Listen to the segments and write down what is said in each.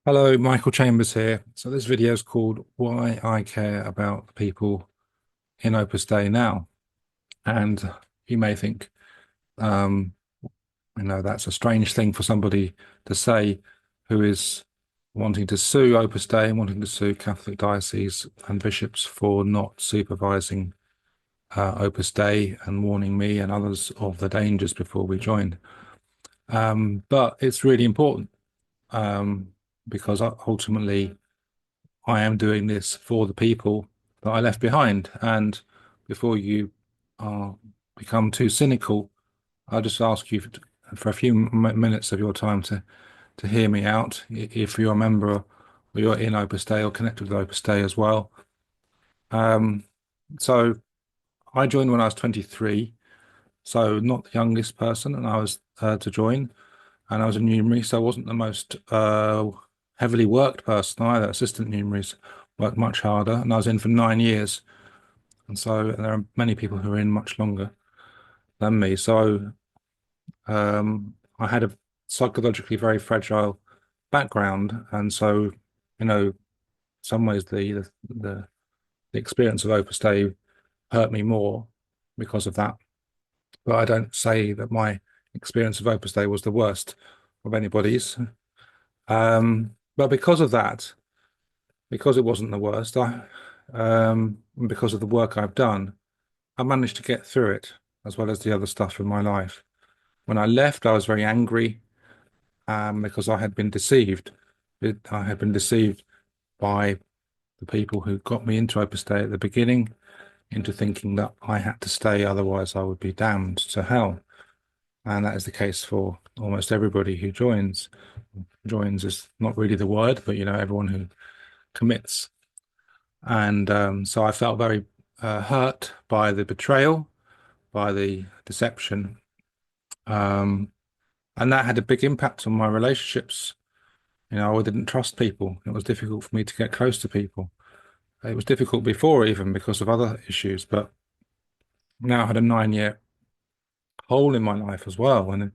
Hello, Michael Chambers here. So this video is called Why I Care About the People in Opus Dei Now. And you may think, um, that's a strange thing for somebody to say who is wanting to sue Opus Dei and wanting to sue Catholic dioceses and bishops for not supervising Opus Dei and warning me and others of the dangers before we joined. But it's really important um, because ultimately I am doing this for the people that I left behind. And before you become too cynical, I'll just ask you for a few minutes of your time to hear me out. If you're a member or you're in Opus Dei or connected with Opus Dei as well. Um, so I joined when I was 23, so not the youngest person, and I was to join, and I was a numerary, so I wasn't the most heavily worked person either. Assistant numeraries worked much harder, and I was in for 9 years. And so there are many people who are in much longer than me. So I had a psychologically very fragile background, and so some ways the experience of Opus Dei hurt me more because of that. But I don't say that my experience of Opus Dei was the worst of anybody's. But because of that, because it wasn't the worst, and because of the work I've done, I managed to get through it as well as the other stuff in my life. When I left, I was very angry, because I had been deceived. I had been deceived by the people who got me into Opus Dei at the beginning, into thinking that I had to stay, otherwise I would be damned to hell. And that is the case for almost everybody who joins. Joins is not really the word, but everyone who commits. And so I felt very hurt by the betrayal, by the deception. Um, and that had a big impact on my relationships. I didn't trust people. It was difficult for me to get close to people. It was difficult before even because of other issues, but now I had a 9 year hole in my life as well. And,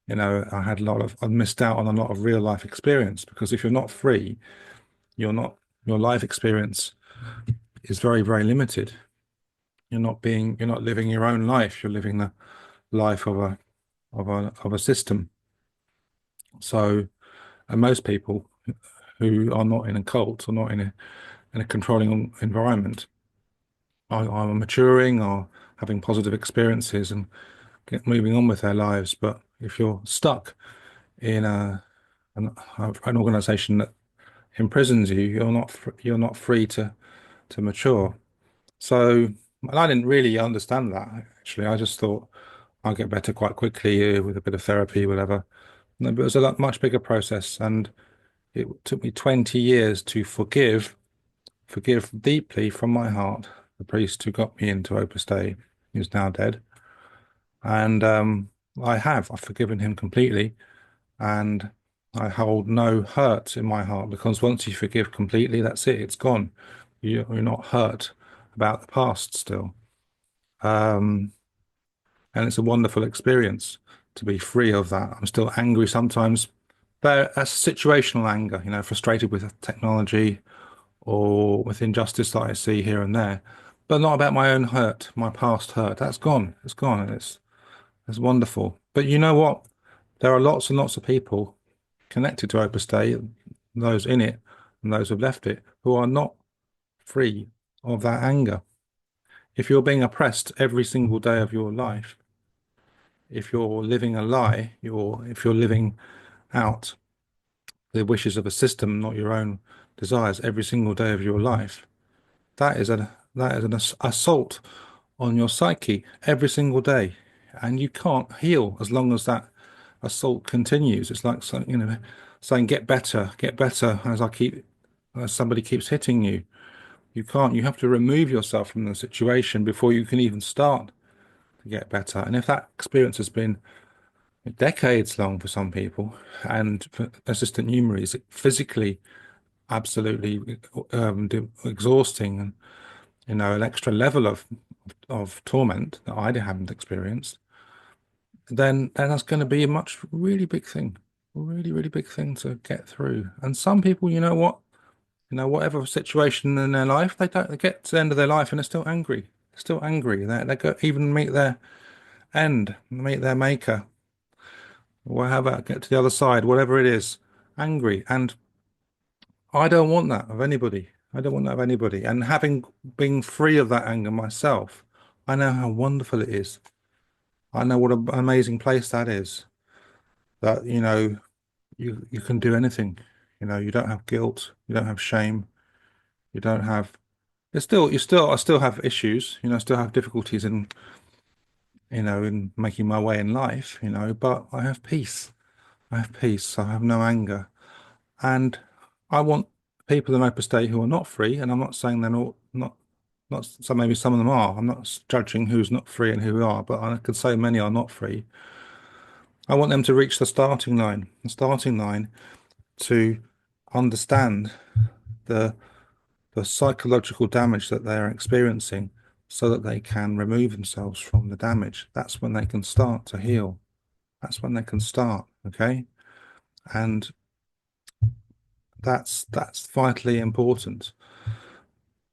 I missed out on a lot of real life experience because if you're not free, your life experience is very, very limited. You're not living your own life. You're living the life of a system. So, and most people who are not in a cult or not in a controlling environment are maturing or having positive experiences and moving on with their lives. But if you're stuck in an organization that imprisons you, you're not free to mature. So, and I didn't really understand that actually. I just thought I'll get better quite quickly with a bit of therapy, whatever. No, but it was a much bigger process, and it took me 20 years to forgive deeply from my heart the priest who got me into Opus Dei, who's now dead. And I've forgiven him completely, and I hold no hurt in my heart because once you forgive completely, that's it, it's gone. You're not hurt about the past still. Um, and it's a wonderful experience to be free of that. I'm still angry sometimes, but that's situational anger, frustrated with technology or with injustice that I see here and there, but not about my own hurt, my past hurt. That's gone. It's gone, and it's wonderful. But you know what? There are lots and lots of people connected to Opus Dei, those in it and those who've left it, who are not free of that anger. If you're being oppressed every single day of your life, if you're living a lie, if you're living out the wishes of a system, not your own desires, every single day of your life, that is an assault on your psyche every single day, and you can't heal as long as that assault continues. It's like saying get better as somebody keeps hitting you. You can't. You have to remove yourself from the situation before you can even start to get better. And if that experience has been decades long for some people, and for assistant numeraries, physically absolutely exhausting, and an extra level of torment that I haven't experienced, then that's going to be a much really big thing. really, really big thing to get through. And some people, you know what? You know, whatever situation in their life, they get to the end of their life and they're still angry. They're still angry. They go even meet their end, meet their maker. Or how about get to the other side, whatever it is, angry. And I don't want that of anybody. I don't want that of anybody. And having been free of that anger myself, I know how wonderful it is. I know what an amazing place that is. That, you know, you can do anything. You know, you don't have guilt, you don't have shame, you don't have it's still I still have issues, you know, I still have difficulties in, you know, in making my way in life, you know, but I have peace. I have peace. I have no anger. And I want people in Opus Dei who are not free, and I'm not saying they're not so maybe some of them are. I'm not judging who's not free and who are, but I could say many are not free. I want them to reach the starting line to understand the the psychological damage that they are experiencing so that they can remove themselves from the damage. That's when they can start to heal. That's when they can start, okay? And that's vitally important.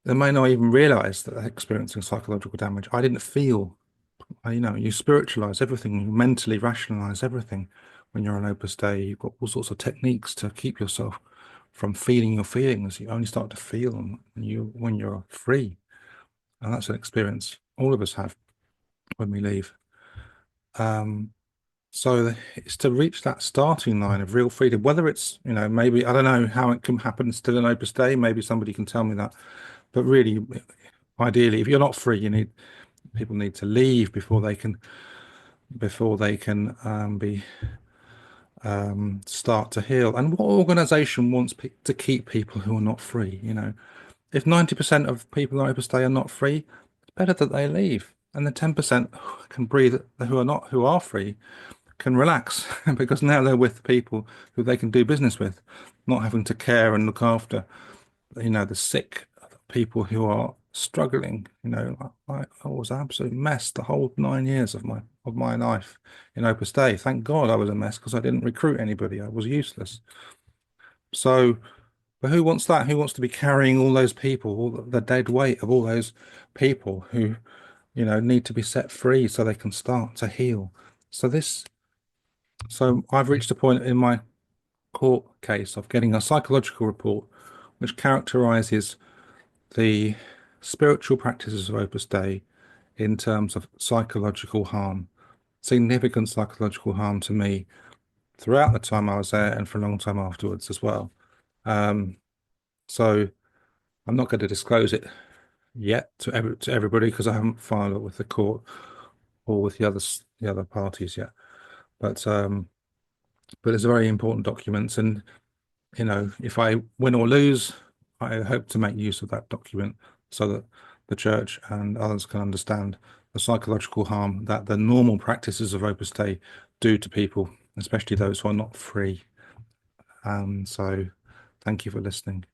They may not even realize that they're experiencing psychological damage. I didn't feel, you know, you spiritualize everything, you mentally rationalize everything when you're on Opus Dei. You've got all sorts of techniques to keep yourself from feeling your feelings. You only start to feel them when you're free. And that's an experience all of us have when we leave. Um, so it's to reach that starting line of real freedom, whether it's, you know, maybe, I don't know how it can happen still in Opus Dei. Maybe somebody can tell me that. But really, ideally, if you're not free, people need to leave before they can be start to heal. And what organization wants to keep people who are not free? You know, if 90% of people on Opus Dei are not free, it's better that they leave. And the 10% can breathe, who are free, can relax because now they're with people who they can do business with, not having to care and look after, you know, the sick people who are struggling. You know, I was an absolute mess the whole 9 years of my life in Opus Dei. Thank God I was a mess because I didn't recruit anybody. I was useless. So, but who wants that? Who wants to be carrying all those people, all the dead weight of all those people who, you know, need to be set free so they can start to heal? So I've reached a point in my court case of getting a psychological report which characterizes the spiritual practices of Opus Dei in terms of psychological harm, significant psychological harm to me throughout the time I was there and for a long time afterwards as well. Um, so I'm not going to disclose it yet to everybody because I haven't filed it with the court or with the other parties yet. But it's a very important document, and you know, if I win or lose, I hope to make use of that document so that the church and others can understand the psychological harm that the normal practices of Opus Dei do to people, especially those who are not free. So thank you for listening.